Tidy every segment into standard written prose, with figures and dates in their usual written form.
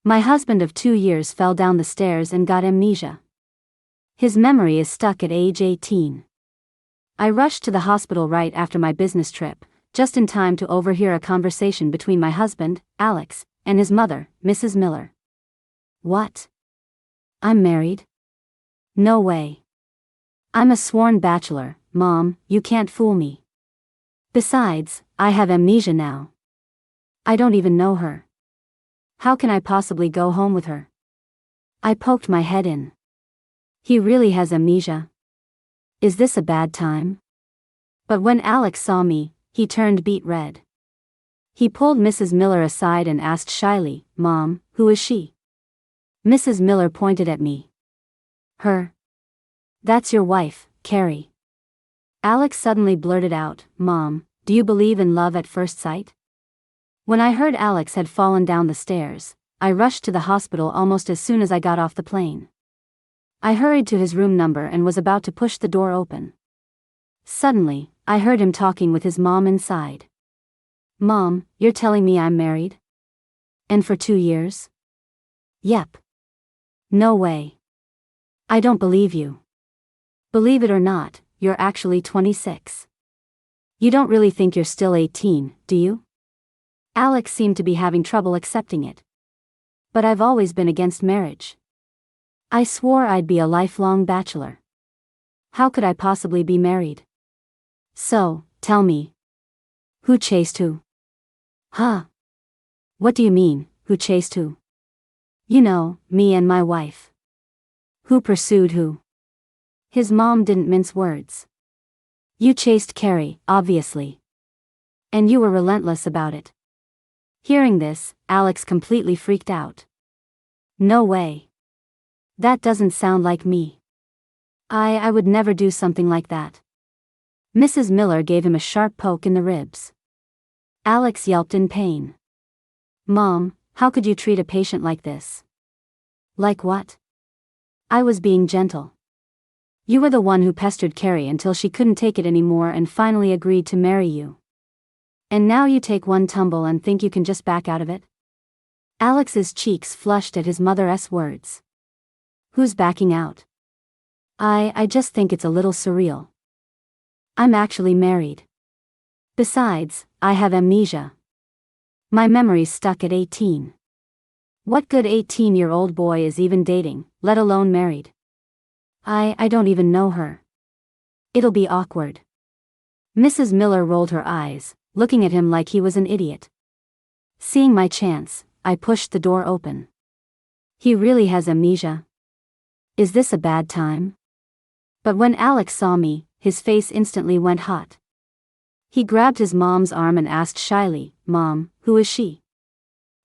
My husband of 2 years fell down the stairs and got amnesia. His memory is stuck at age 18. I rushed to the hospital right after my business trip, just in time to overhear a conversation between my husband, Alex, and his mother, Mrs. Miller. What? I'm married? No way. I'm a sworn bachelor, Mom, you can't fool me. Besides, I have amnesia now. I don't even know her. How can I possibly go home with her? I poked my head in. He really has amnesia. Is this a bad time? But when Alex saw me, he turned beet red. He pulled Mrs. Miller aside and asked shyly, Mom, who is she? Mrs. Miller pointed at me. Her. That's your wife, Carrie. Alex suddenly blurted out, Mom, do you believe in love at first sight? When I heard Alex had fallen down the stairs, I rushed to the hospital almost as soon as I got off the plane. I hurried to his room number and was about to push the door open. Suddenly, I heard him talking with his mom inside. Mom, you're telling me I'm married? And for 2 years? Yep. No way. I don't believe you. Believe it or not, you're actually 26. You don't really think you're still 18, do you? Alex seemed to be having trouble accepting it. But I've always been against marriage. I swore I'd be a lifelong bachelor. How could I possibly be married? So, tell me. Who chased who? Huh? What do you mean, who chased who? You know, me and my wife. Who pursued who? His mom didn't mince words. You chased Carrie, obviously. And you were relentless about it. Hearing this, Alex completely freaked out. No way. That doesn't sound like me. I would never do something like that. Mrs. Miller gave him a sharp poke in the ribs. Alex yelped in pain. Mom, how could you treat a patient like this? Like what? I was being gentle. You were the one who pestered Carrie until she couldn't take it anymore and finally agreed to marry you. And now you take one tumble and think you can just back out of it? Alex's cheeks flushed at his mother's words. Who's backing out? I just think it's a little surreal. I'm actually married. Besides, I have amnesia. My memory's stuck at 18. What good 18-year-old boy is even dating, let alone married? I don't even know her. It'll be awkward. Mrs. Miller rolled her eyes, looking at him like he was an idiot. Seeing my chance, I pushed the door open. He really has amnesia. Is this a bad time? But when Alex saw me, his face instantly went hot. He grabbed his mom's arm and asked shyly, Mom, who is she?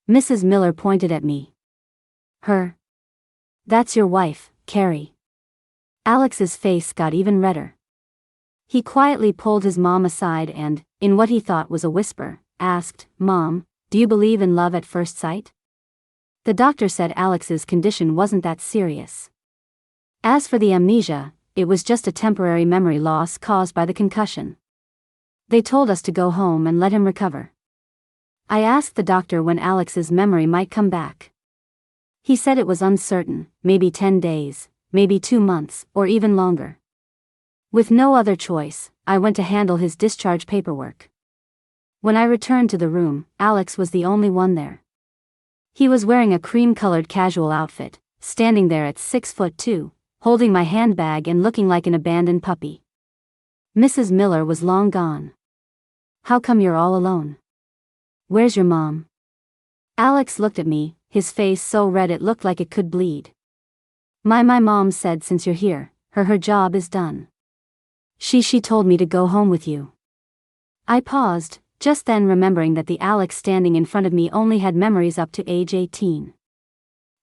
Mrs. Miller pointed at me. Her. That's your wife, Carrie. Alex's face got even redder. He quietly pulled his mom aside and, in what he thought was a whisper, asked, Mom, do you believe in love at first sight? The doctor said Alex's condition wasn't that serious. As for the amnesia, it was just a temporary memory loss caused by the concussion. They told us to go home and let him recover. I asked the doctor when Alex's memory might come back. He said it was uncertain, maybe 10 days, maybe 2 months, or even longer. With no other choice, I went to handle his discharge paperwork. When I returned to the room, Alex was the only one there. He was wearing a cream-colored casual outfit, standing there at 6'2", holding my handbag and looking like an abandoned puppy. Mrs. Miller was long gone. How come you're all alone? Where's your mom? Alex looked at me, his face so red it looked like it could bleed. My mom said since you're here, her job is done. She told me to go home with you. I paused, just then remembering that the Alex standing in front of me only had memories up to age 18.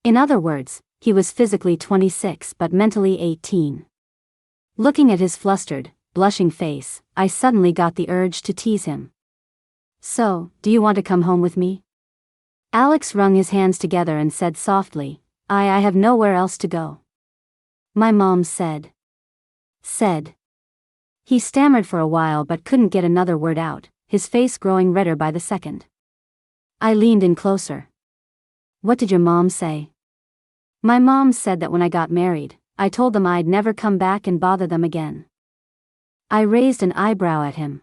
In other words, he was physically 26 but mentally 18. Looking at his flustered, blushing face, I suddenly got the urge to tease him. So, do you want to come home with me? Alex wrung his hands together and said softly, I have nowhere else to go. My mom said. He stammered for a while but couldn't get another word out, his face growing redder by the second. I leaned in closer. What did your mom say? My mom said that when I got married, I told them I'd never come back and bother them again. I raised an eyebrow at him.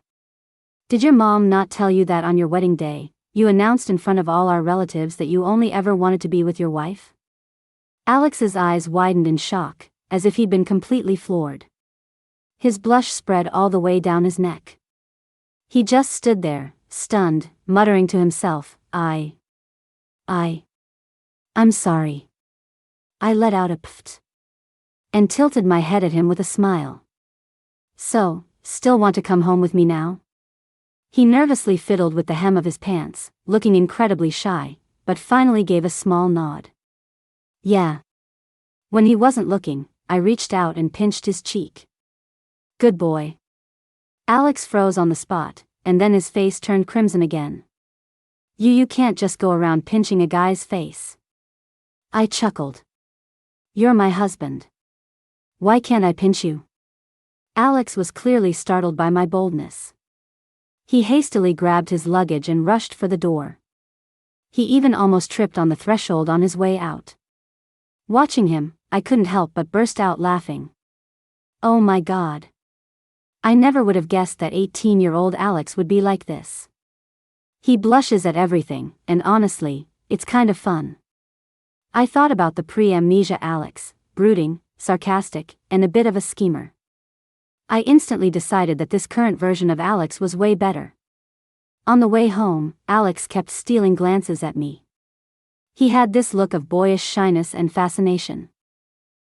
Did your mom not tell you that on your wedding day, you announced in front of all our relatives that you only ever wanted to be with your wife? Alex's eyes widened in shock, as if he'd been completely floored. His blush spread all the way down his neck. He just stood there, stunned, muttering to himself, I'm sorry. I let out a pft. And tilted my head at him with a smile. So, still want to come home with me now? He nervously fiddled with the hem of his pants, looking incredibly shy, but finally gave a small nod. Yeah. When he wasn't looking, I reached out and pinched his cheek. Good boy. Alex froze on the spot, and then his face turned crimson again. You can't just go around pinching a guy's face. I chuckled. You're my husband. Why can't I pinch you? Alex was clearly startled by my boldness. He hastily grabbed his luggage and rushed for the door. He even almost tripped on the threshold on his way out. Watching him, I couldn't help but burst out laughing. Oh my God. I never would have guessed that 18-year-old Alex would be like this. He blushes at everything, and honestly, it's kind of fun. I thought about the pre-amnesia Alex, brooding, sarcastic, and a bit of a schemer. I instantly decided that this current version of Alex was way better. On the way home, Alex kept stealing glances at me. He had this look of boyish shyness and fascination.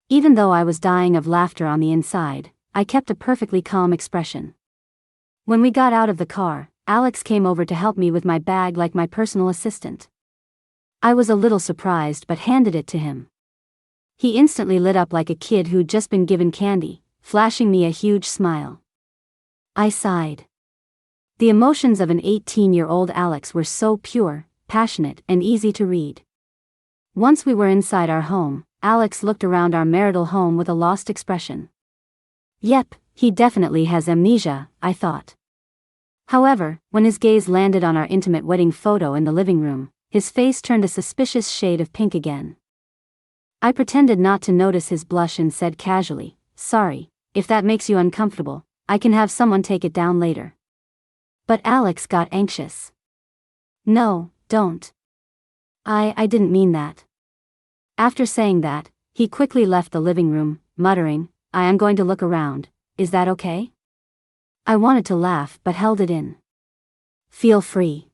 Even though I was dying of laughter on the inside, I kept a perfectly calm expression. When we got out of the car, Alex came over to help me with my bag like my personal assistant. I was a little surprised but handed it to him. He instantly lit up like a kid who'd just been given candy, flashing me a huge smile. I sighed. The emotions of an 18-year-old Alex were so pure, passionate, and easy to read. Once we were inside our home, Alex looked around our marital home with a lost expression. Yep, he definitely has amnesia, I thought. However, when his gaze landed on our intimate wedding photo in the living room, his face turned a suspicious shade of pink again. I pretended not to notice his blush and said casually, Sorry, if that makes you uncomfortable, I can have someone take it down later. But Alex got anxious. No, don't. I didn't mean that. After saying that, he quickly left the living room, muttering, I am going to look around, is that okay? I wanted to laugh but held it in. Feel free.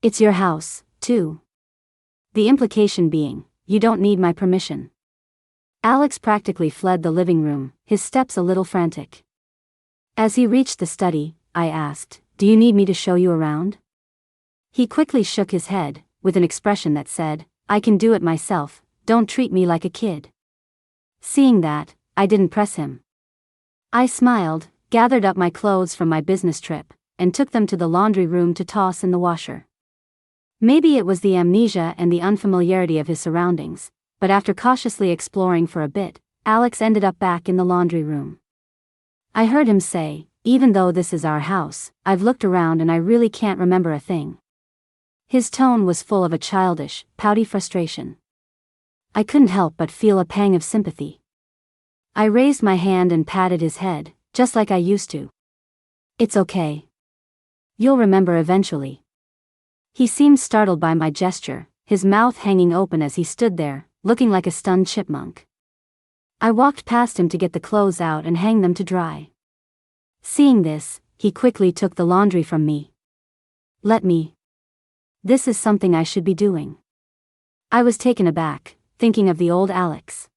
It's your house, too. The implication being, you don't need my permission. Alex practically fled the living room, his steps a little frantic. As he reached the study, I asked, Do you need me to show you around? He quickly shook his head, with an expression that said, I can do it myself, don't treat me like a kid. Seeing that, I didn't press him. I smiled, gathered up my clothes from my business trip, and took them to the laundry room to toss in the washer. Maybe it was the amnesia and the unfamiliarity of his surroundings, but after cautiously exploring for a bit, Alex ended up back in the laundry room. I heard him say, Even though this is our house, I've looked around and I really can't remember a thing. His tone was full of a childish, pouty frustration. I couldn't help but feel a pang of sympathy. I raised my hand and patted his head, just like I used to. It's okay. You'll remember eventually. He seemed startled by my gesture, his mouth hanging open as he stood there, looking like a stunned chipmunk. I walked past him to get the clothes out and hang them to dry. Seeing this, he quickly took the laundry from me. Let me. This is something I should be doing. I was taken aback, thinking of the old Alex.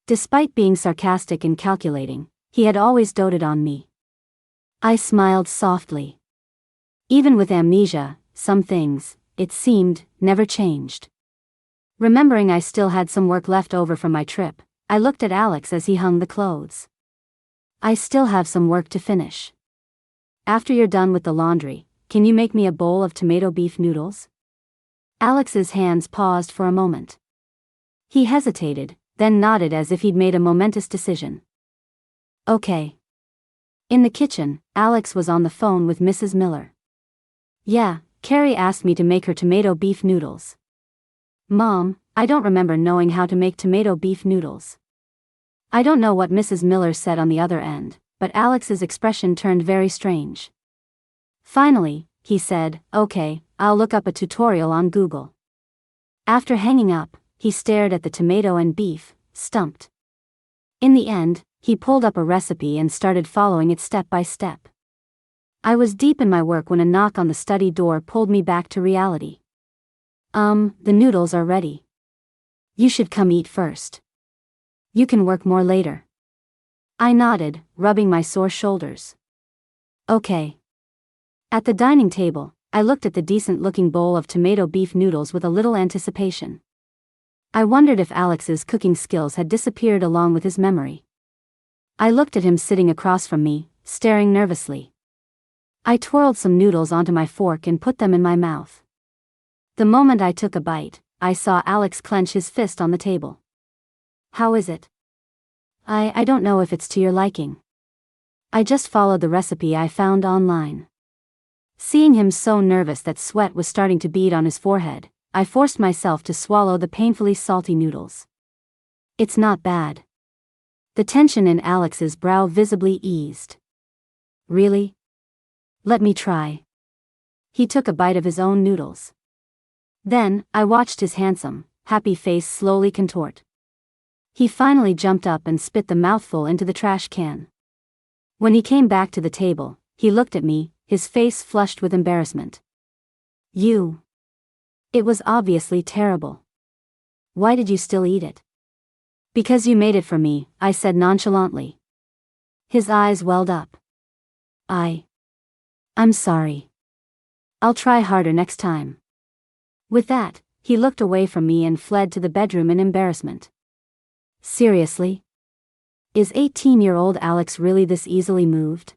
Despite being sarcastic and calculating, he had always doted on me. I smiled softly. Even with amnesia, some things, it seemed, never changed. Remembering I still had some work left over from my trip, I looked at Alex as he hung the clothes. I still have some work to finish. After you're done with the laundry, can you make me a bowl of tomato beef noodles? Alex's hands paused for a moment. He hesitated, then nodded as if he'd made a momentous decision. Okay. In the kitchen, Alex was on the phone with Mrs. Miller. Yeah, Carrie asked me to make her tomato beef noodles. Mom, I don't remember knowing how to make tomato beef noodles. I don't know what Mrs. Miller said on the other end, but Alex's expression turned very strange. Finally, he said, "Okay, I'll look up a tutorial on Google." After hanging up, he stared at the tomato and beef, stumped. In the end, he pulled up a recipe and started following it step by step. I was deep in my work when a knock on the study door pulled me back to reality. The noodles are ready. You should come eat first. You can work more later." I nodded, rubbing my sore shoulders. Okay. At the dining table, I looked at the decent-looking bowl of tomato beef noodles with a little anticipation. I wondered if Alex's cooking skills had disappeared along with his memory. I looked at him sitting across from me, staring nervously. I twirled some noodles onto my fork and put them in my mouth. The moment I took a bite, I saw Alex clench his fist on the table. "How is it?" I don't know if it's to your liking. I just followed the recipe I found online." Seeing him so nervous that sweat was starting to bead on his forehead, I forced myself to swallow the painfully salty noodles. "It's not bad." The tension in Alex's brow visibly eased. "Really? Let me try." He took a bite of his own noodles. Then, I watched his handsome, happy face slowly contort. He finally jumped up and spit the mouthful into the trash can. When he came back to the table, he looked at me, his face flushed with embarrassment. "You. It was obviously terrible. Why did you still eat it?" "Because you made it for me," I said nonchalantly. His eyes welled up. I'm sorry. I'll try harder next time." With that, he looked away from me and fled to the bedroom in embarrassment. Seriously? Is 18-year-old Alex really this easily moved?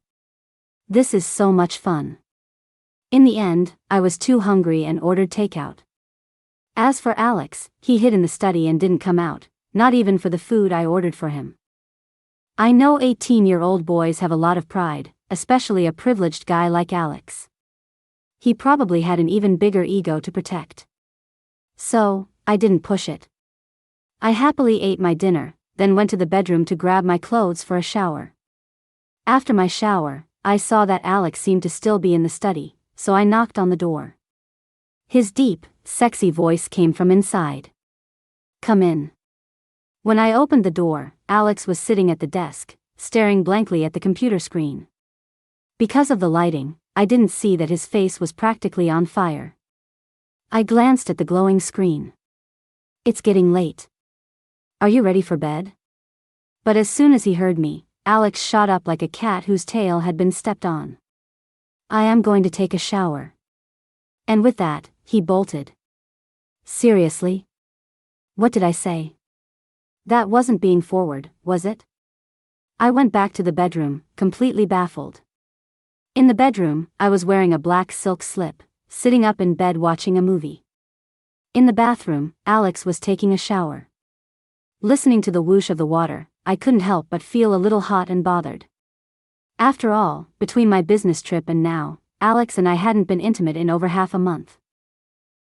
This is so much fun. In the end, I was too hungry and ordered takeout. As for Alex, he hid in the study and didn't come out, not even for the food I ordered for him. I know 18-year-old boys have a lot of pride, especially a privileged guy like Alex. He probably had an even bigger ego to protect. So, I didn't push it. I happily ate my dinner, then went to the bedroom to grab my clothes for a shower. After my shower, I saw that Alex seemed to still be in the study, so I knocked on the door. His deep, sexy voice came from inside. "Come in." When I opened the door, Alex was sitting at the desk, staring blankly at the computer screen. Because of the lighting, I didn't see that his face was practically on fire. I glanced at the glowing screen. "It's getting late. Are you ready for bed?" But as soon as he heard me, Alex shot up like a cat whose tail had been stepped on. "I am going to take a shower." And with that, he bolted. Seriously? What did I say? That wasn't being forward, was it? I went back to the bedroom, completely baffled. In the bedroom, I was wearing a black silk slip, sitting up in bed watching a movie. In the bathroom, Alex was taking a shower. Listening to the whoosh of the water, I couldn't help but feel a little hot and bothered. After all, between my business trip and now, Alex and I hadn't been intimate in over half a month.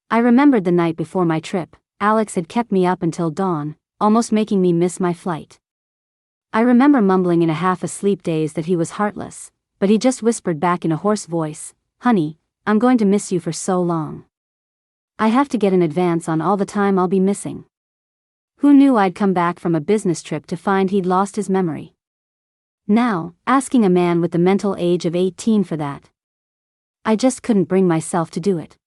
I remembered the night before my trip, Alex had kept me up until dawn, almost making me miss my flight. I remember mumbling in a half-asleep daze that he was heartless, but he just whispered back in a hoarse voice, "Honey, I'm going to miss you for so long. I have to get an advance on all the time I'll be missing." Who knew I'd come back from a business trip to find he'd lost his memory? Now, asking a man with the mental age of 18 for that. I just couldn't bring myself to do it.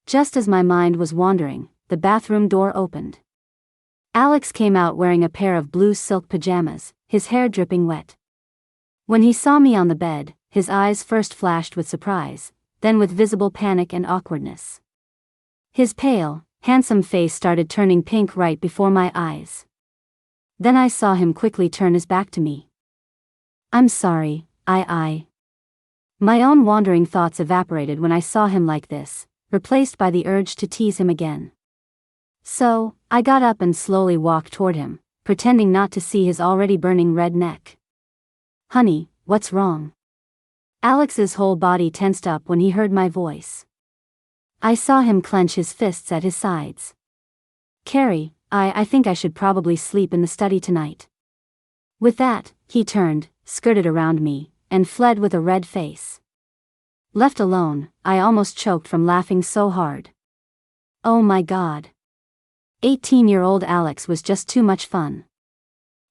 Just as my mind was wandering, the bathroom door opened. Alex came out wearing a pair of blue silk pajamas, his hair dripping wet. When he saw me on the bed, his eyes first flashed with surprise, then with visible panic and awkwardness. His pale, handsome face started turning pink right before my eyes. Then I saw him quickly turn his back to me. "I'm sorry, I. My own wandering thoughts evaporated when I saw him like this, replaced by the urge to tease him again. So, I got up and slowly walked toward him, pretending not to see his already burning red neck. "Honey, what's wrong?" Alex's whole body tensed up when he heard my voice. I saw him clench his fists at his sides. Carrie, I think I should probably sleep in the study tonight. With that, he turned, skirted around me, and fled with a red face. Left alone, I almost choked from laughing so hard. Oh my God. 18-year-old Alex was just too much fun.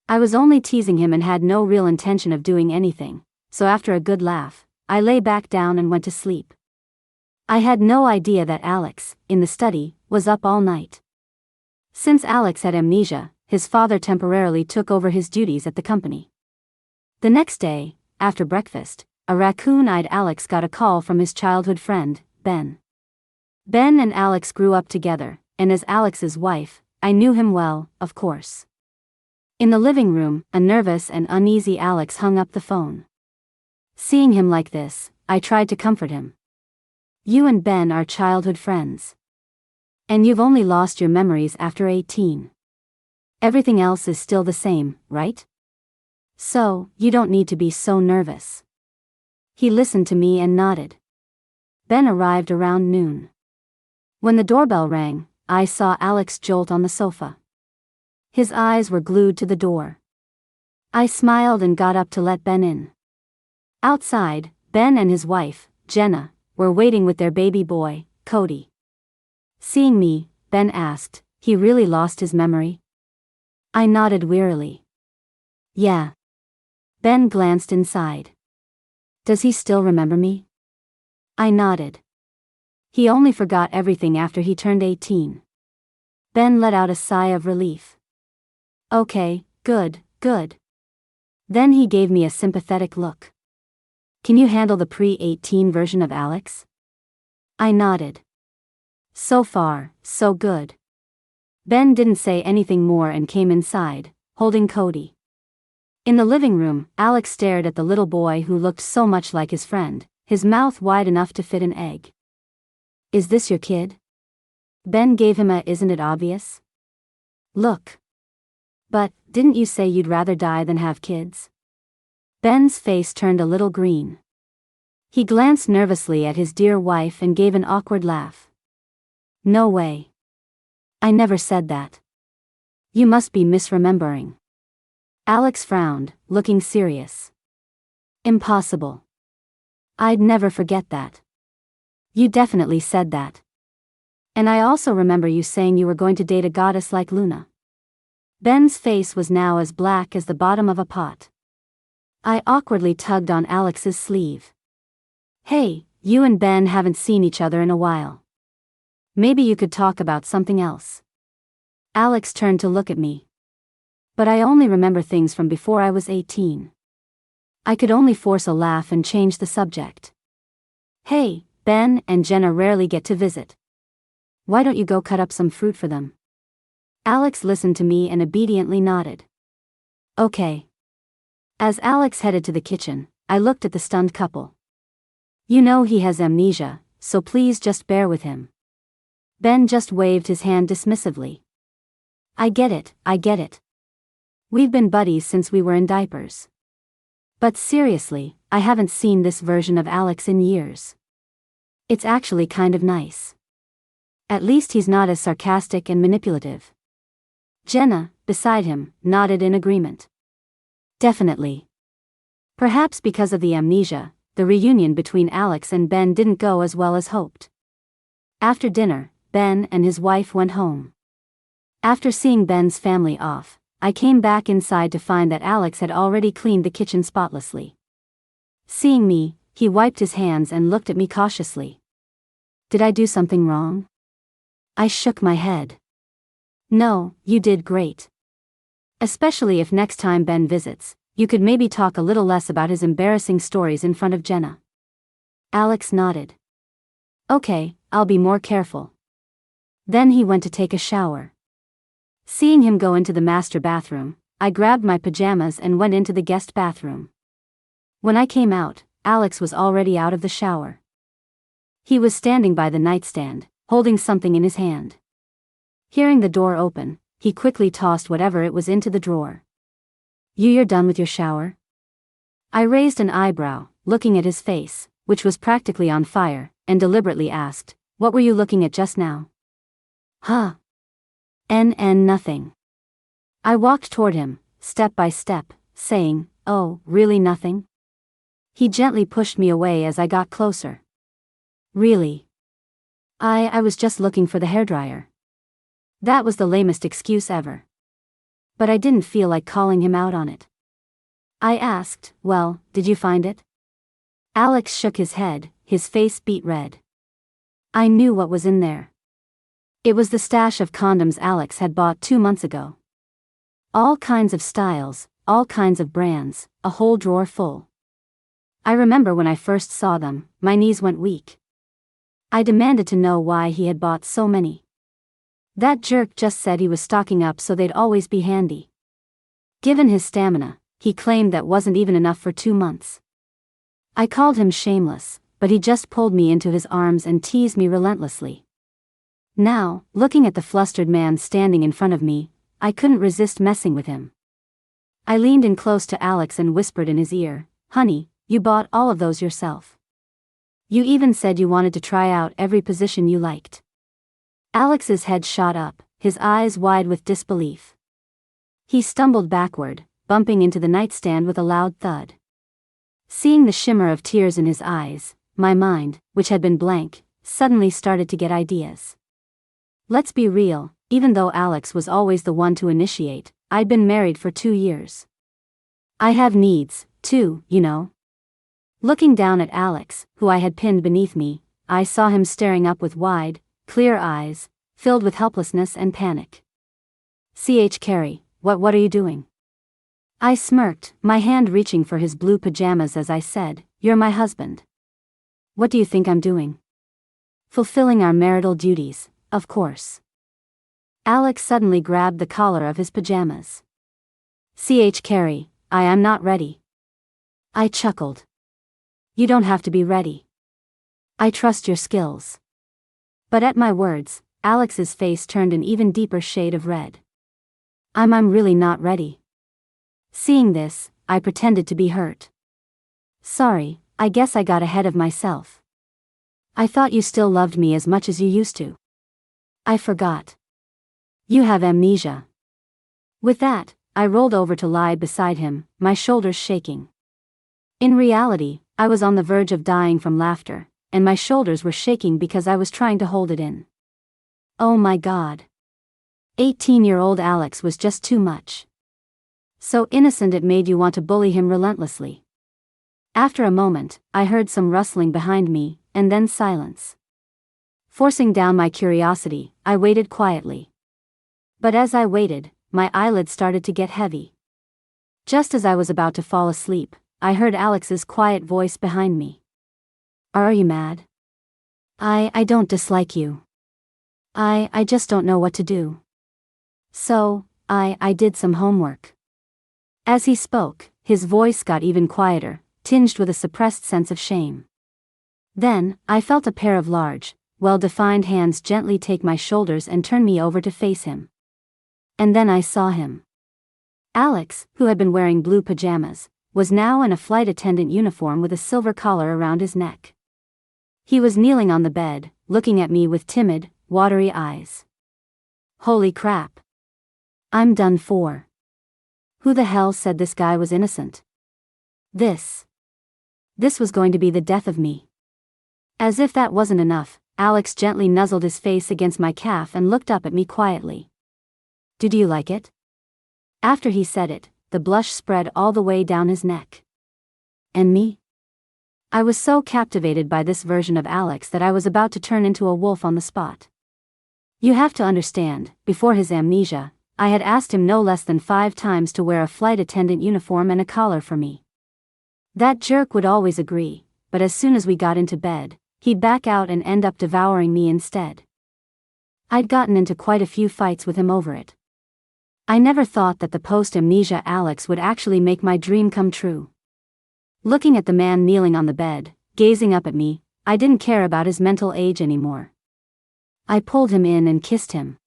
I was only teasing him and had no real intention of doing anything, so after a good laugh, I lay back down and went to sleep. I had no idea that Alex, in the study, was up all night. Since Alex had amnesia, his father temporarily took over his duties at the company. The next day, after breakfast, a raccoon-eyed Alex got a call from his childhood friend, Ben. Ben and Alex grew up together, and as Alex's wife, I knew him well, of course. In the living room, a nervous and uneasy Alex hung up the phone. Seeing him like this, I tried to comfort him. You and Ben are childhood friends. And you've only lost your memories after 18. Everything else is still the same, right? So, you don't need to be so nervous. He listened to me and nodded. Ben arrived around noon. When the doorbell rang, I saw Alex jolt on the sofa. His eyes were glued to the door. I smiled and got up to let Ben in. Outside, Ben and his wife, Jenna, were waiting with their baby boy, Cody. Seeing me, Ben asked, "He really lost his memory?" I nodded wearily. Yeah. Ben glanced inside. Does he still remember me? I nodded. He only forgot everything after he turned 18. Ben let out a sigh of relief. Okay, good, good. Then he gave me a sympathetic look. Can you handle the pre-18 version of Alex? I nodded. So far, so good. Ben didn't say anything more and came inside, holding Cody. In the living room, Alex stared at the little boy who looked so much like his friend, his mouth wide enough to fit an egg. Is this your kid? Ben gave him a "isn't it obvious?" look. But, didn't you say you'd rather die than have kids? Ben's face turned a little green. He glanced nervously at his dear wife and gave an awkward laugh. No way. I never said that. You must be misremembering. Alex frowned, looking serious. Impossible. I'd never forget that. You definitely said that. And I also remember you saying you were going to date a goddess like Luna. Ben's face was now as black as the bottom of a pot. I awkwardly tugged on Alex's sleeve. Hey, you and Ben haven't seen each other in a while. Maybe you could talk about something else. Alex turned to look at me. But I only remember things from before I was 18. I could only force a laugh and change the subject. Hey, Ben and Jenna rarely get to visit. Why don't you go cut up some fruit for them? Alex listened to me and obediently nodded. Okay. As Alex headed to the kitchen, I looked at the stunned couple. You know he has amnesia, so please just bear with him. Ben just waved his hand dismissively. I get it, I get it. We've been buddies since we were in diapers. But seriously, I haven't seen this version of Alex in years. It's actually kind of nice. At least he's not as sarcastic and manipulative. Jenna, beside him, nodded in agreement. Definitely. Perhaps because of the amnesia, the reunion between Alex and Ben didn't go as well as hoped. After dinner, Ben and his wife went home. After seeing Ben's family off, I came back inside to find that Alex had already cleaned the kitchen spotlessly. Seeing me, he wiped his hands and looked at me cautiously. Did I do something wrong? I shook my head. No, you did great. Especially if next time Ben visits, you could maybe talk a little less about his embarrassing stories in front of Jenna. Alex nodded. Okay, I'll be more careful. Then he went to take a shower. Seeing him go into the master bathroom, I grabbed my pajamas and went into the guest bathroom. When I came out, Alex was already out of the shower. He was standing by the nightstand, holding something in his hand. Hearing the door open, he quickly tossed whatever it was into the drawer. You're done with your shower? I raised an eyebrow, looking at his face, which was practically on fire, and deliberately asked, what were you looking at just now? Huh? Nothing. I walked toward him, step by step, saying, "Oh, really nothing?" He gently pushed me away as I got closer. "Really? I was just looking for the hairdryer." That was the lamest excuse ever. But I didn't feel like calling him out on it. I asked, "Well, did you find it?" Alex shook his head, his face beet red. I knew what was in there. It was the stash of condoms Alex had bought 2 months ago. All kinds of styles, all kinds of brands, a whole drawer full. I remember when I first saw them, my knees went weak. I demanded to know why he had bought so many. That jerk just said he was stocking up so they'd always be handy. Given his stamina, he claimed that wasn't even enough for 2 months. I called him shameless, but he just pulled me into his arms and teased me relentlessly. Now, looking at the flustered man standing in front of me, I couldn't resist messing with him. I leaned in close to Alex and whispered in his ear, "Honey, you bought all of those yourself. You even said you wanted to try out every position you liked." Alex's head shot up, his eyes wide with disbelief. He stumbled backward, bumping into the nightstand with a loud thud. Seeing the shimmer of tears in his eyes, my mind, which had been blank, suddenly started to get ideas. Let's be real, even though Alex was always the one to initiate, I'd been married for 2 years. I have needs, too, you know. Looking down at Alex, who I had pinned beneath me, I saw him staring up with wide, clear eyes, filled with helplessness and panic. Carrie, what are you doing?" I smirked, my hand reaching for his blue pajamas as I said, "You're my husband. What do you think I'm doing?" "Fulfilling our marital duties, of course." Alex suddenly grabbed the collar of his pajamas. Carrie, I am not ready." I chuckled. "You don't have to be ready. I trust your skills." But at my words, Alex's face turned an even deeper shade of red. I'm really not ready." Seeing this, I pretended to be hurt. "Sorry, I guess I got ahead of myself. I thought you still loved me as much as you used to." "I forgot. You have amnesia." With that, I rolled over to lie beside him, my shoulders shaking. In reality, I was on the verge of dying from laughter, and my shoulders were shaking because I was trying to hold it in. Oh my God. 18-year-old Alex was just too much. So innocent it made you want to bully him relentlessly. After a moment, I heard some rustling behind me, and then silence. Forcing down my curiosity, I waited quietly. But as I waited, my eyelids started to get heavy. Just as I was about to fall asleep, I heard Alex's quiet voice behind me. "Are you mad?" I don't dislike you. I just don't know what to do. So, I did some homework." As he spoke, his voice got even quieter, tinged with a suppressed sense of shame. Then, I felt a pair of large, well-defined hands gently take my shoulders and turn me over to face him. And then I saw him. Alex, who had been wearing blue pajamas, was now in a flight attendant uniform with a silver collar around his neck. He was kneeling on the bed, looking at me with timid, watery eyes. Holy crap. I'm done for. Who the hell said this guy was innocent? This was going to be the death of me. As if that wasn't enough, Alex gently nuzzled his face against my calf and looked up at me quietly. "Did you like it?" After he said it, the blush spread all the way down his neck. And me? I was so captivated by this version of Alex that I was about to turn into a wolf on the spot. You have to understand, before his amnesia, I had asked him no less than 5 times to wear a flight attendant uniform and a collar for me. That jerk would always agree, but as soon as we got into bed, he'd back out and end up devouring me instead. I'd gotten into quite a few fights with him over it. I never thought that the post-amnesia Alex would actually make my dream come true. Looking at the man kneeling on the bed, gazing up at me, I didn't care about his mental age anymore. I pulled him in and kissed him.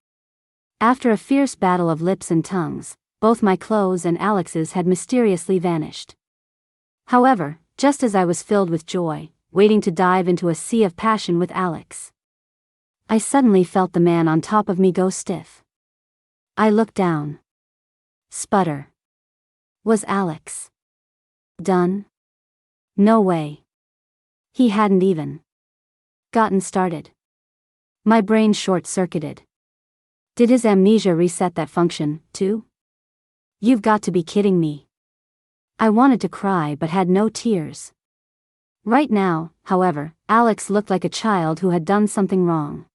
After a fierce battle of lips and tongues, both my clothes and Alex's had mysteriously vanished. However, just as I was filled with joy, waiting to dive into a sea of passion with Alex, I suddenly felt the man on top of me go stiff. I looked down. Sputter. Was Alex done? No way. He hadn't even gotten started. My brain short-circuited. Did his amnesia reset that function, too? You've got to be kidding me. I wanted to cry but had no tears. Right now, however, Alex looked like a child who had done something wrong.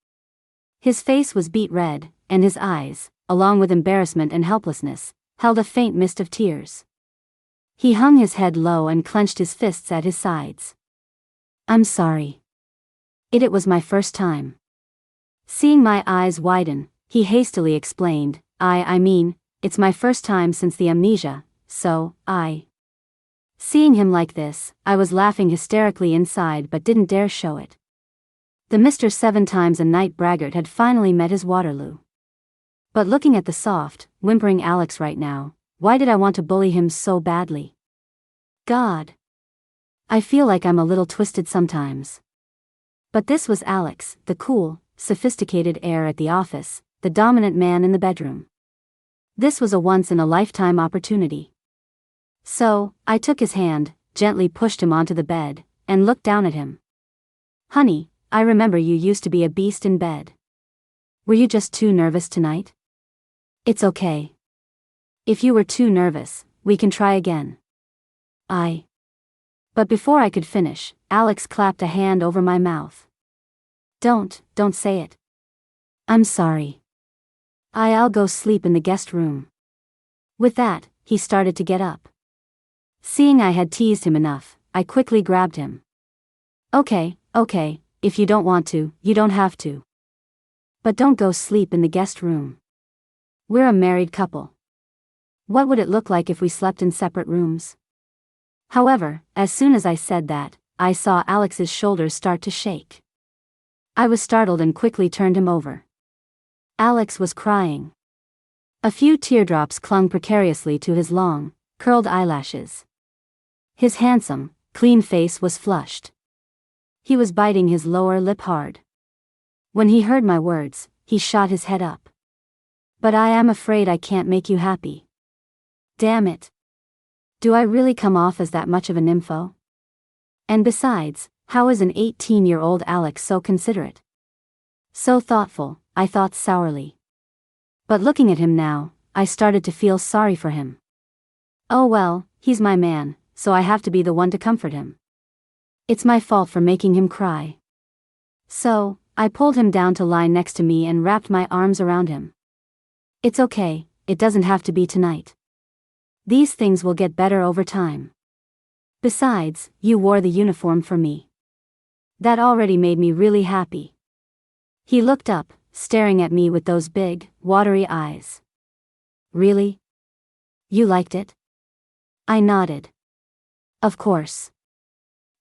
His face was beet red, and his eyes, along with embarrassment and helplessness, held a faint mist of tears. He hung his head low and clenched his fists at his sides. I'm sorry. It was my first time. Seeing my eyes widen, he hastily explained, I mean, it's my first time since the amnesia, so, Seeing him like this, I was laughing hysterically inside but didn't dare show it. The Mr. 7 times a night braggart had finally met his Waterloo. But looking at the soft, whimpering Alex right now, why did I want to bully him so badly? God. I feel like I'm a little twisted sometimes. But this was Alex, the cool, sophisticated heir at the office, the dominant man in the bedroom. This was a once-in-a-lifetime opportunity. So, I took his hand, gently pushed him onto the bed, and looked down at him. Honey, I remember you used to be a beast in bed. Were you just too nervous tonight? It's okay. If you were too nervous, we can try again. But before I could finish, Alex clapped a hand over my mouth. Don't say it. I'm sorry. I'll go sleep in the guest room. With that, he started to get up. Seeing I had teased him enough, I quickly grabbed him. Okay, if you don't want to, you don't have to. But don't go sleep in the guest room. We're a married couple. What would it look like if we slept in separate rooms? However, as soon as I said that, I saw Alex's shoulders start to shake. I was startled and quickly turned him over. Alex was crying. A few teardrops clung precariously to his long, curled eyelashes. His handsome, clean face was flushed. He was biting his lower lip hard. When he heard my words, he shot his head up. But I am afraid I can't make you happy. Damn it. Do I really come off as that much of a nympho? And besides, how is an 18-year-old Alex so considerate? So thoughtful, I thought sourly. But looking at him now, I started to feel sorry for him. Oh well, he's my man, so I have to be the one to comfort him. It's my fault for making him cry. So, I pulled him down to lie next to me and wrapped my arms around him. It's okay, it doesn't have to be tonight. These things will get better over time. Besides, you wore the uniform for me. That already made me really happy. He looked up, staring at me with those big, watery eyes. Really? You liked it? I nodded. Of course.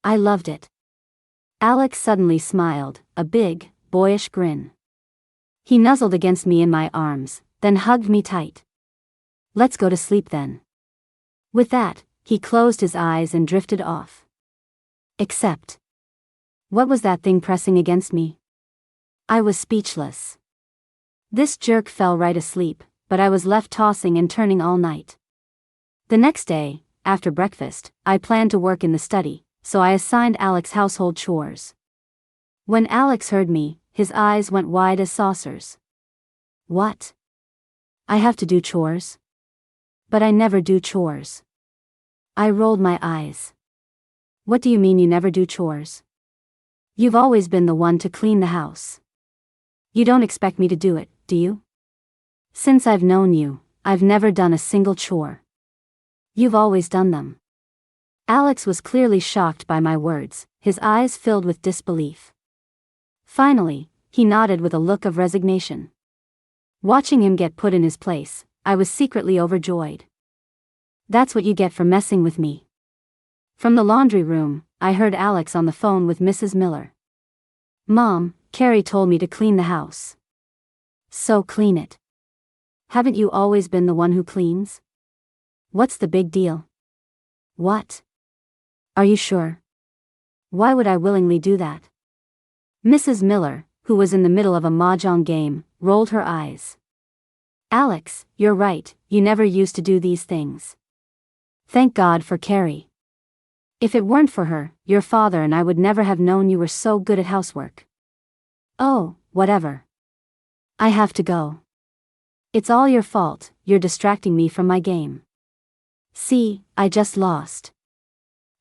I loved it. Alex suddenly smiled, a big, boyish grin. He nuzzled against me in my arms, then hugged me tight. Let's go to sleep then. With that, he closed his eyes and drifted off. Except. What was that thing pressing against me? I was speechless. This jerk fell right asleep, but I was left tossing and turning all night. The next day, after breakfast, I planned to work in the study, so I assigned Alex household chores. When Alex heard me, his eyes went wide as saucers. What? I have to do chores? But I never do chores. I rolled my eyes. What do you mean you never do chores? You've always been the one to clean the house. You don't expect me to do it, do you? Since I've known you, I've never done a single chore. You've always done them. Alex was clearly shocked by my words, his eyes filled with disbelief. Finally, he nodded with a look of resignation. Watching him get put in his place, I was secretly overjoyed. That's what you get for messing with me. From the laundry room, I heard Alex on the phone with Mrs. Miller. Mom, Carrie told me to clean the house. So clean it. Haven't you always been the one who cleans? What's the big deal? What? Are you sure? Why would I willingly do that? Mrs. Miller, who was in the middle of a mahjong game, rolled her eyes. Alex, you're right, you never used to do these things. Thank God for Carrie. If it weren't for her, your father and I would never have known you were so good at housework. Oh, whatever. I have to go. It's all your fault, you're distracting me from my game. See, I just lost.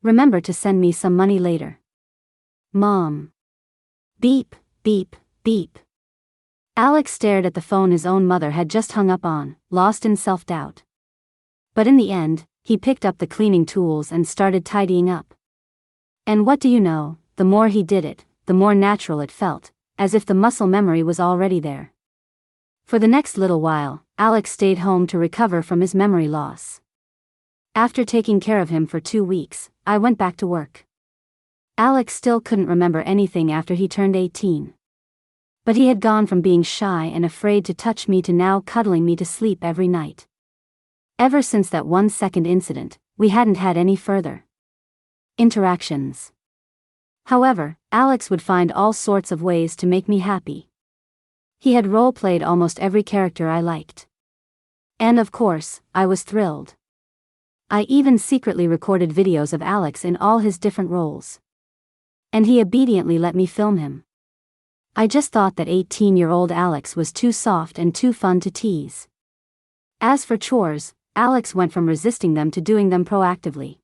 Remember to send me some money later. Mom. Beep, beep, beep. Alex stared at the phone his own mother had just hung up on, lost in self-doubt. But in the end, he picked up the cleaning tools and started tidying up. And what do you know, the more he did it, the more natural it felt, as if the muscle memory was already there. For the next little while, Alex stayed home to recover from his memory loss. After taking care of him for 2 weeks, I went back to work. Alex still couldn't remember anything after he turned 18. But he had gone from being shy and afraid to touch me to now cuddling me to sleep every night. Ever since that 1-second incident, we hadn't had any further interactions. However, Alex would find all sorts of ways to make me happy. He had role-played almost every character I liked. And of course, I was thrilled. I even secretly recorded videos of Alex in all his different roles. And he obediently let me film him. I just thought that 18-year-old Alex was too soft and too fun to tease. As for chores, Alex went from resisting them to doing them proactively.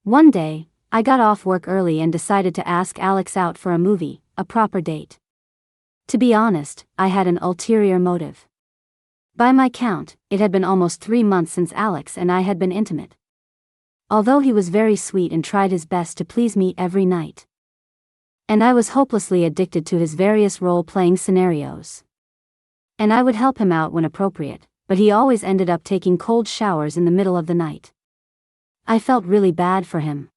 One day, I got off work early and decided to ask Alex out for a movie, a proper date. To be honest, I had an ulterior motive. By my count, it had been almost 3 months since Alex and I had been intimate. Although he was very sweet and tried his best to please me every night. And I was hopelessly addicted to his various role-playing scenarios. And I would help him out when appropriate, but he always ended up taking cold showers in the middle of the night. I felt really bad for him.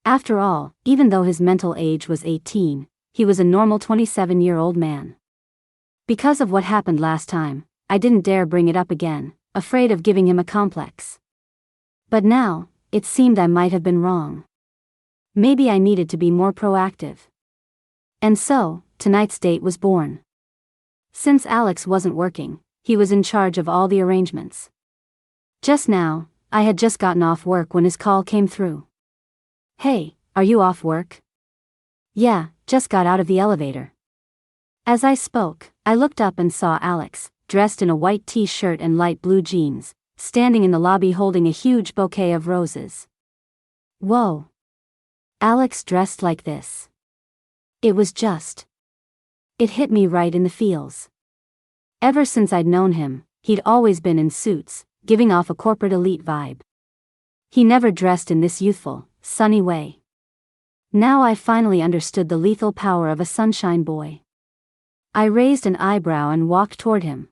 After all, even though his mental age was 18, he was a normal 27-year-old man. Because of what happened last time, I didn't dare bring it up again, afraid of giving him a complex. But now, it seemed I might have been wrong. Maybe I needed to be more proactive. And so, tonight's date was born. Since Alex wasn't working, he was in charge of all the arrangements. Just now, I had just gotten off work when his call came through. Hey, are you off work? Yeah, just got out of the elevator. As I spoke, I looked up and saw Alex, dressed in a white t-shirt and light blue jeans, standing in the lobby holding a huge bouquet of roses. Whoa. Alex dressed like this. It was just. It hit me right in the feels. Ever since I'd known him, he'd always been in suits, giving off a corporate elite vibe. He never dressed in this youthful, sunny way. Now I finally understood the lethal power of a sunshine boy. I raised an eyebrow and walked toward him.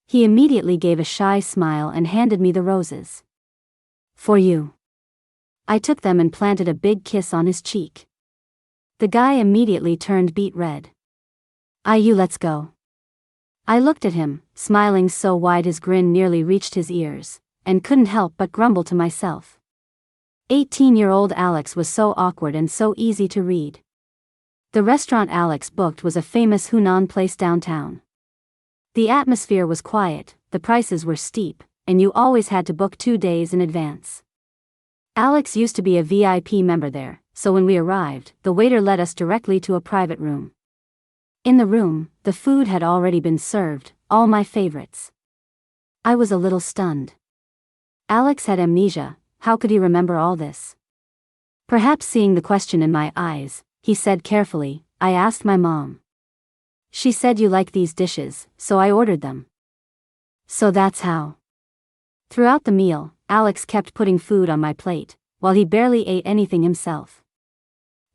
He immediately gave a shy smile and handed me the roses. For you. I took them and planted a big kiss on his cheek. The guy immediately turned beet red. Let's go. I looked at him, smiling so wide his grin nearly reached his ears, and couldn't help but grumble to myself. 18-year-old Alex was so awkward and so easy to read. The restaurant Alex booked was a famous Hunan place downtown. The atmosphere was quiet, the prices were steep, and you always had to book 2 days in advance. Alex used to be a VIP member there, so when we arrived, the waiter led us directly to a private room. In the room, the food had already been served, all my favorites. I was a little stunned. Alex had amnesia, how could he remember all this? Perhaps seeing the question in my eyes, he said carefully, I asked my mom. She said you like these dishes, so I ordered them. So that's how. Throughout the meal, Alex kept putting food on my plate, while he barely ate anything himself.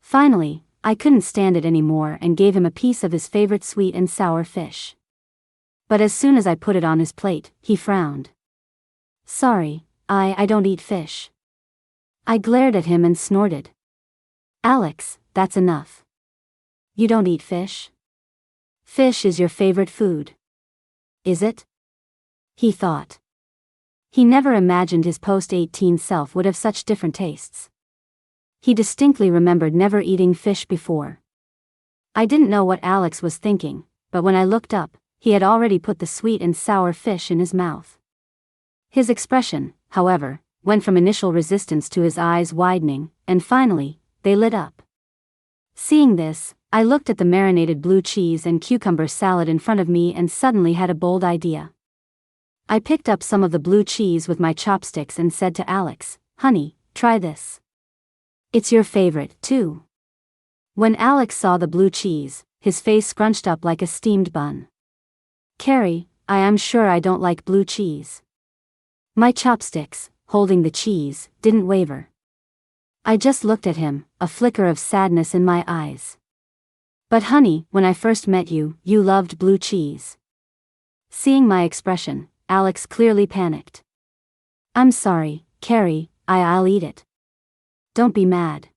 Finally, I couldn't stand it anymore and gave him a piece of his favorite sweet and sour fish. But as soon as I put it on his plate, he frowned. Sorry, I don't eat fish. I glared at him and snorted. Alex, that's enough. You don't eat fish? Fish is your favorite food. Is it? He thought. He never imagined his post-18 self would have such different tastes. He distinctly remembered never eating fish before. I didn't know what Alex was thinking, but when I looked up, he had already put the sweet and sour fish in his mouth. His expression, however, went from initial resistance to his eyes widening, and finally, they lit up. Seeing this, I looked at the marinated blue cheese and cucumber salad in front of me and suddenly had a bold idea. I picked up some of the blue cheese with my chopsticks and said to Alex, "Honey, try this. It's your favorite, too." When Alex saw the blue cheese, his face scrunched up like a steamed bun. "Carrie, I am sure I don't like blue cheese." My chopsticks, holding the cheese, didn't waver. I just looked at him, a flicker of sadness in my eyes. "But honey, when I first met you, you loved blue cheese." Seeing my expression, Alex clearly panicked. "I'm sorry, Carrie, I'll eat it. Don't be mad."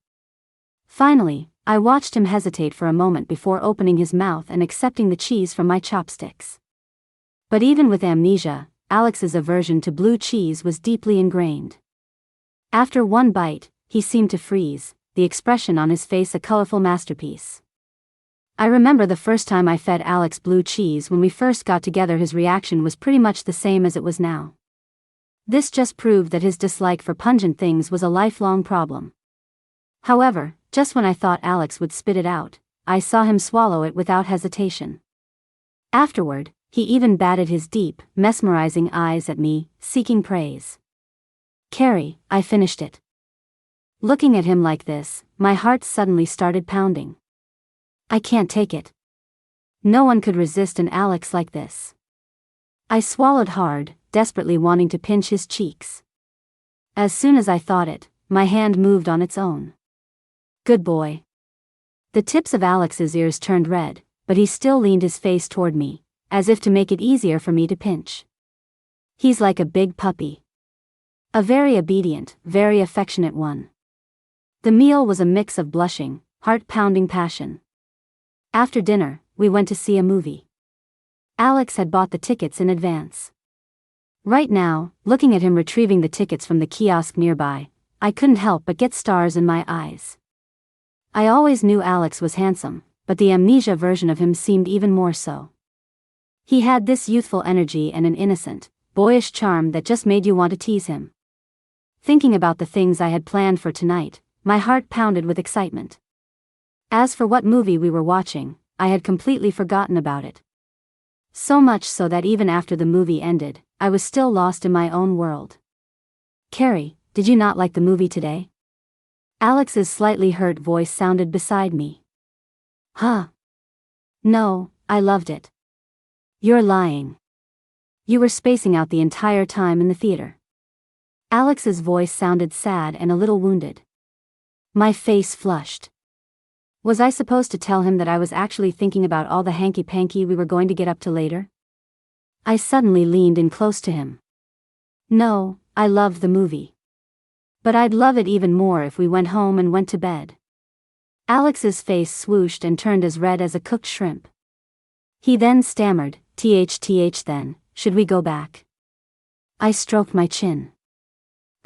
Finally, I watched him hesitate for a moment before opening his mouth and accepting the cheese from my chopsticks. But even with amnesia, Alex's aversion to blue cheese was deeply ingrained. After one bite, he seemed to freeze, the expression on his face a colorful masterpiece. I remember the first time I fed Alex blue cheese when we first got together. His reaction was pretty much the same as it was now. This just proved that his dislike for pungent things was a lifelong problem. However, just when I thought Alex would spit it out, I saw him swallow it without hesitation. Afterward, he even batted his deep, mesmerizing eyes at me, seeking praise. "Carrie, I finished it." Looking at him like this, my heart suddenly started pounding. I can't take it. No one could resist an Alex like this. I swallowed hard, desperately wanting to pinch his cheeks. As soon as I thought it, my hand moved on its own. "Good boy." The tips of Alex's ears turned red, but he still leaned his face toward me, as if to make it easier for me to pinch. He's like a big puppy. A very obedient, very affectionate one. The meal was a mix of blushing, heart-pounding passion. After dinner, we went to see a movie. Alex had bought the tickets in advance. Right now, looking at him retrieving the tickets from the kiosk nearby, I couldn't help but get stars in my eyes. I always knew Alex was handsome, but the amnesia version of him seemed even more so. He had this youthful energy and an innocent, boyish charm that just made you want to tease him. Thinking about the things I had planned for tonight, my heart pounded with excitement. As for what movie we were watching, I had completely forgotten about it. So much so that even after the movie ended, I was still lost in my own world. "Carrie, did you not like the movie today?" Alex's slightly hurt voice sounded beside me. "Huh? No, I loved it." "You're lying. You were spacing out the entire time in the theater." Alex's voice sounded sad and a little wounded. My face flushed. Was I supposed to tell him that I was actually thinking about all the hanky-panky we were going to get up to later? I suddenly leaned in close to him. "No, I loved the movie. But I'd love it even more if we went home and went to bed." Alex's face swooshed and turned as red as a cooked shrimp. He then stammered, "Th then, should we go back?" I stroked my chin.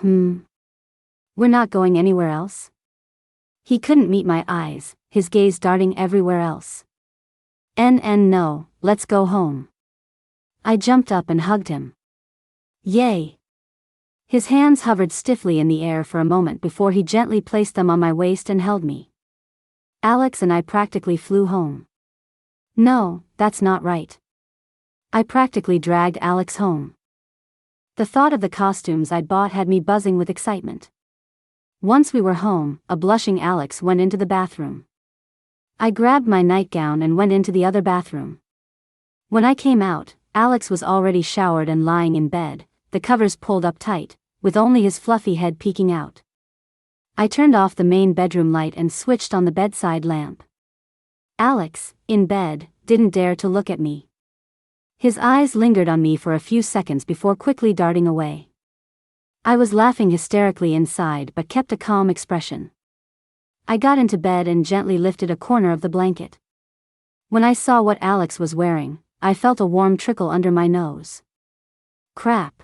We're not going anywhere else?" He couldn't meet my eyes, his gaze darting everywhere else. No, let's go home." I jumped up and hugged him. "Yay!" His hands hovered stiffly in the air for a moment before he gently placed them on my waist and held me. Alex and I practically flew home. No, that's not right. I practically dragged Alex home. The thought of the costumes I'd bought had me buzzing with excitement. Once we were home, a blushing Alex went into the bathroom. I grabbed my nightgown and went into the other bathroom. When I came out, Alex was already showered and lying in bed, the covers pulled up tight, with only his fluffy head peeking out. I turned off the main bedroom light and switched on the bedside lamp. Alex, in bed, didn't dare to look at me. His eyes lingered on me for a few seconds before quickly darting away. I was laughing hysterically inside but kept a calm expression. I got into bed and gently lifted a corner of the blanket. When I saw what Alex was wearing, I felt a warm trickle under my nose. Crap.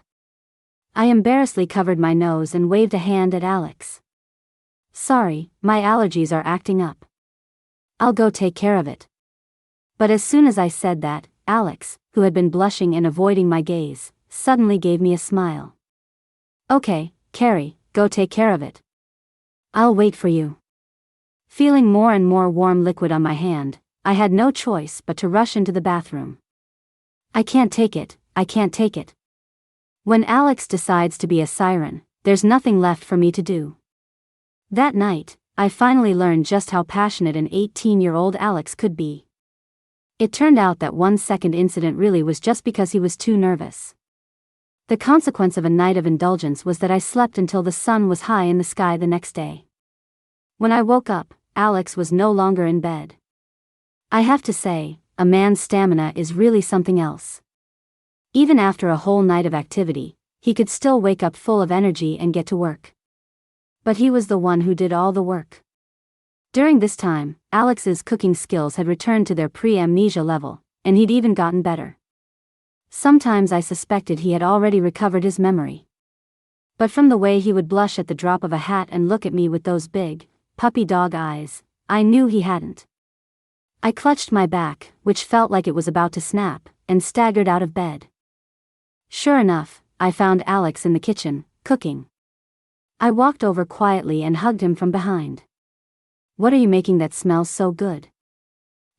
I embarrassedly covered my nose and waved a hand at Alex. "Sorry, my allergies are acting up. I'll go take care of it." But as soon as I said that, Alex, who had been blushing and avoiding my gaze, suddenly gave me a smile. "Okay, Carrie, go take care of it. I'll wait for you." Feeling more and more warm liquid on my hand, I had no choice but to rush into the bathroom. I can't take it, I can't take it. When Alex decides to be a siren, there's nothing left for me to do. That night, I finally learned just how passionate an 18-year-old Alex could be. It turned out that 1-second incident really was just because he was too nervous. The consequence of a night of indulgence was that I slept until the sun was high in the sky the next day. When I woke up, Alex was no longer in bed. I have to say, a man's stamina is really something else. Even after a whole night of activity, he could still wake up full of energy and get to work. But he was the one who did all the work. During this time, Alex's cooking skills had returned to their pre-amnesia level, and he'd even gotten better. Sometimes I suspected he had already recovered his memory. But from the way he would blush at the drop of a hat and look at me with those big, puppy dog eyes, I knew he hadn't. I clutched my back, which felt like it was about to snap, and staggered out of bed. Sure enough, I found Alex in the kitchen, cooking. I walked over quietly and hugged him from behind. "What are you making that smells so good?"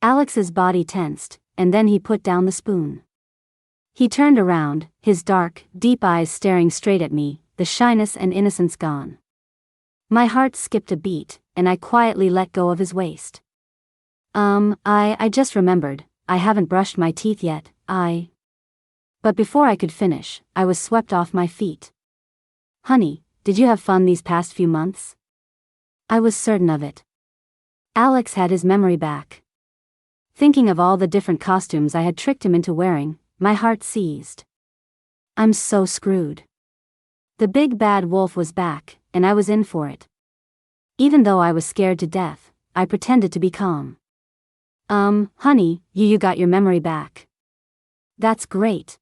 Alex's body tensed, and then he put down the spoon. He turned around, his dark, deep eyes staring straight at me, the shyness and innocence gone. My heart skipped a beat, and I quietly let go of his waist. I just remembered, I haven't brushed my teeth yet, But before I could finish, I was swept off my feet. "Honey, did you have fun these past few months?" I was certain of it. Alex had his memory back. Thinking of all the different costumes I had tricked him into wearing, my heart seized. I'm so screwed. The big bad wolf was back, and I was in for it. Even though I was scared to death, I pretended to be calm. Honey, you got your memory back. That's great.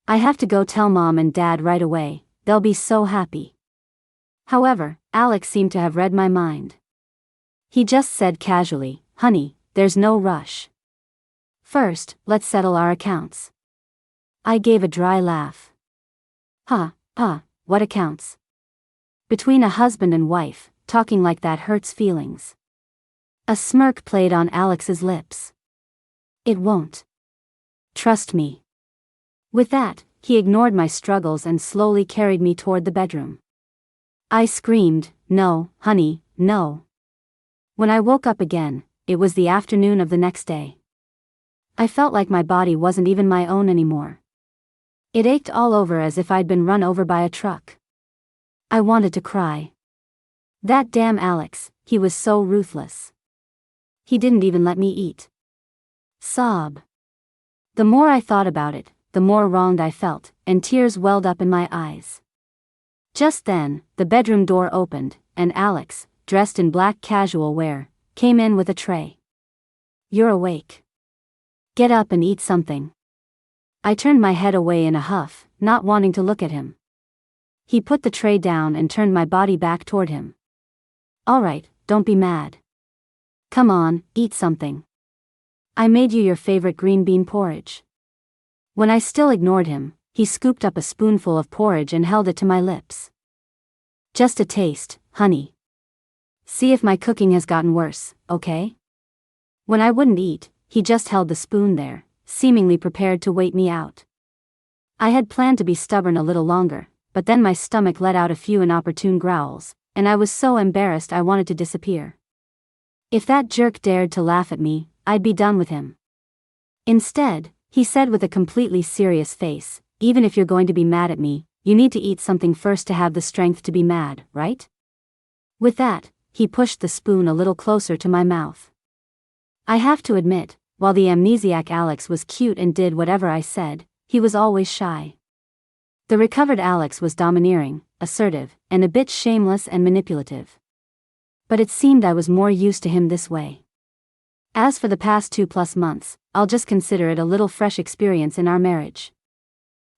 I have to go tell Mom and Dad right away, they'll be so happy. However, Alex seemed to have read my mind. He just said casually, "Honey, there's no rush. First, let's settle our accounts." I gave a dry laugh. What accounts? Between a husband and wife, talking like that hurts feelings. A smirk played on Alex's lips. "It won't. Trust me." With that, he ignored my struggles and slowly carried me toward the bedroom. I screamed, "No, honey, no." When I woke up again, it was the afternoon of the next day. I felt like my body wasn't even my own anymore. It ached all over as if I'd been run over by a truck. I wanted to cry. That damn Alex, he was so ruthless. He didn't even let me eat. Sob. The more I thought about it, the more wronged I felt, and tears welled up in my eyes. Just then, the bedroom door opened, and Alex, dressed in black casual wear, came in with a tray. "You're awake. Get up and eat something." I turned my head away in a huff, not wanting to look at him. He put the tray down and turned my body back toward him. "All right, don't be mad. Come on, eat something. I made you your favorite green bean porridge." When I still ignored him, he scooped up a spoonful of porridge and held it to my lips. "Just a taste, honey. See if my cooking has gotten worse, okay?" When I wouldn't eat, he just held the spoon there, seemingly prepared to wait me out. I had planned to be stubborn a little longer, but then my stomach let out a few inopportune growls, and I was so embarrassed I wanted to disappear. If that jerk dared to laugh at me, I'd be done with him. Instead, he said with a completely serious face, "Even if you're going to be mad at me, you need to eat something first to have the strength to be mad, right?" With that, he pushed the spoon a little closer to my mouth. I have to admit, while the amnesiac Alex was cute and did whatever I said, he was always shy. The recovered Alex was domineering, assertive, and a bit shameless and manipulative. But it seemed I was more used to him this way. As for the past 2+ months, I'll just consider it a little fresh experience in our marriage.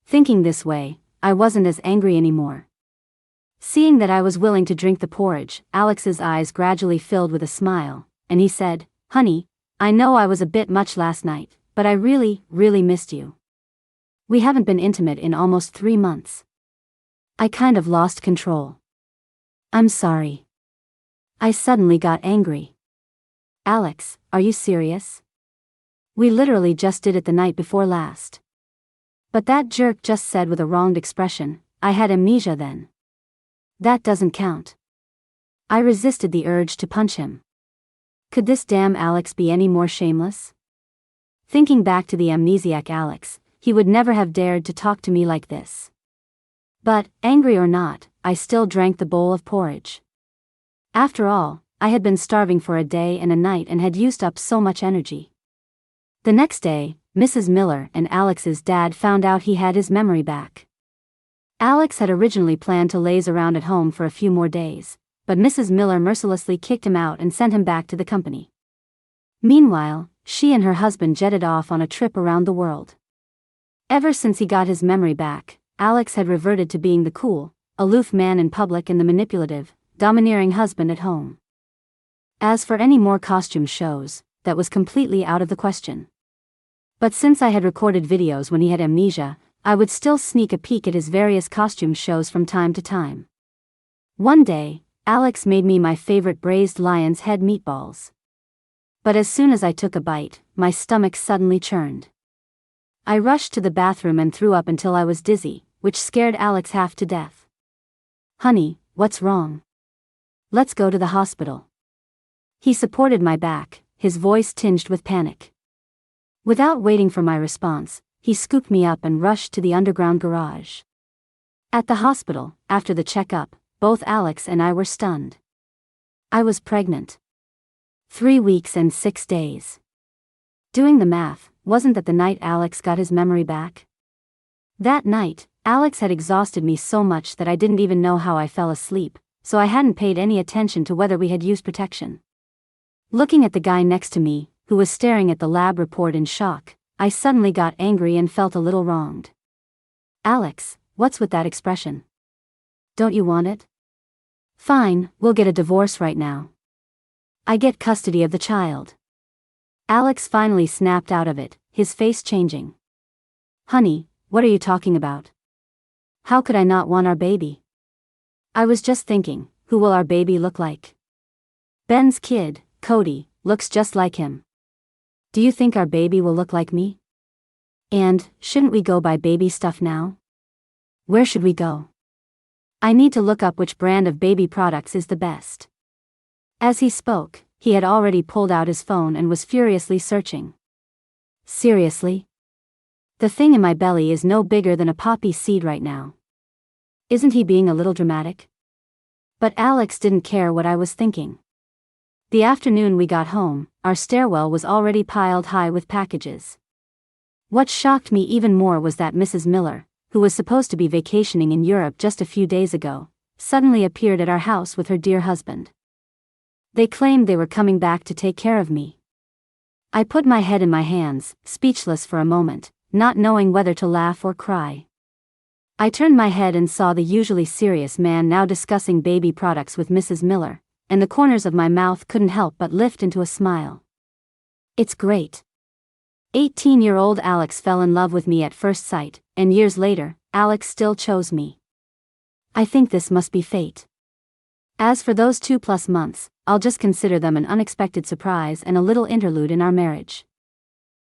Thinking this way, I wasn't as angry anymore. Seeing that I was willing to drink the porridge, Alex's eyes gradually filled with a smile, and he said, "Honey, I know I was a bit much last night, but I really, really missed you. We haven't been intimate in almost 3 months. I kind of lost control. I'm sorry. I suddenly got angry. Alex, are you serious? We literally just did it the night before last. But that jerk just said with a wronged expression, I had amnesia then. That doesn't count. I resisted the urge to punch him. Could this damn Alex be any more shameless? Thinking back to the amnesiac Alex, he would never have dared to talk to me like this. But, angry or not, I still drank the bowl of porridge. After all, I had been starving for a day and a night and had used up so much energy. The next day, Mrs. Miller and Alex's dad found out he had his memory back. Alex had originally planned to laze around at home for a few more days, but Mrs. Miller mercilessly kicked him out and sent him back to the company. Meanwhile, she and her husband jetted off on a trip around the world. Ever since he got his memory back, Alex had reverted to being the cool, aloof man in public and the manipulative, domineering husband at home. As for any more costume shows, that was completely out of the question. But since I had recorded videos when he had amnesia, I would still sneak a peek at his various costume shows from time to time. One day, Alex made me my favorite braised lion's head meatballs. But as soon as I took a bite, my stomach suddenly churned. I rushed to the bathroom and threw up until I was dizzy, which scared Alex half to death. Honey, what's wrong? Let's go to the hospital. He supported my back, his voice tinged with panic. Without waiting for my response, he scooped me up and rushed to the underground garage. At the hospital, after the checkup, both Alex and I were stunned. I was pregnant. 3 weeks and 6 days. Doing the math, wasn't that the night Alex got his memory back? That night, Alex had exhausted me so much that I didn't even know how I fell asleep, so I hadn't paid any attention to whether we had used protection. Looking at the guy next to me, who was staring at the lab report in shock, I suddenly got angry and felt a little wronged. Alex, what's with that expression? Don't you want it? Fine, we'll get a divorce right now. I get custody of the child. Alex finally snapped out of it, his face changing. Honey, what are you talking about? How could I not want our baby? I was just thinking, who will our baby look like? Ben's kid, Cody, looks just like him. Do you think our baby will look like me? And, shouldn't we go buy baby stuff now? Where should we go? I need to look up which brand of baby products is the best. As he spoke, he had already pulled out his phone and was furiously searching. Seriously? The thing in my belly is no bigger than a poppy seed right now. Isn't he being a little dramatic? But Alex didn't care what I was thinking. The afternoon we got home, our stairwell was already piled high with packages. What shocked me even more was that Mrs. Miller, who was supposed to be vacationing in Europe just a few days ago, suddenly appeared at our house with her dear husband. They claimed they were coming back to take care of me. I put my head in my hands, speechless for a moment, not knowing whether to laugh or cry. I turned my head and saw the usually serious man now discussing baby products with Mrs. Miller, and the corners of my mouth couldn't help but lift into a smile. It's great. 18-year-old Alex fell in love with me at first sight, and years later, Alex still chose me. I think this must be fate. As for those 2+ months, I'll just consider them an unexpected surprise and a little interlude in our marriage.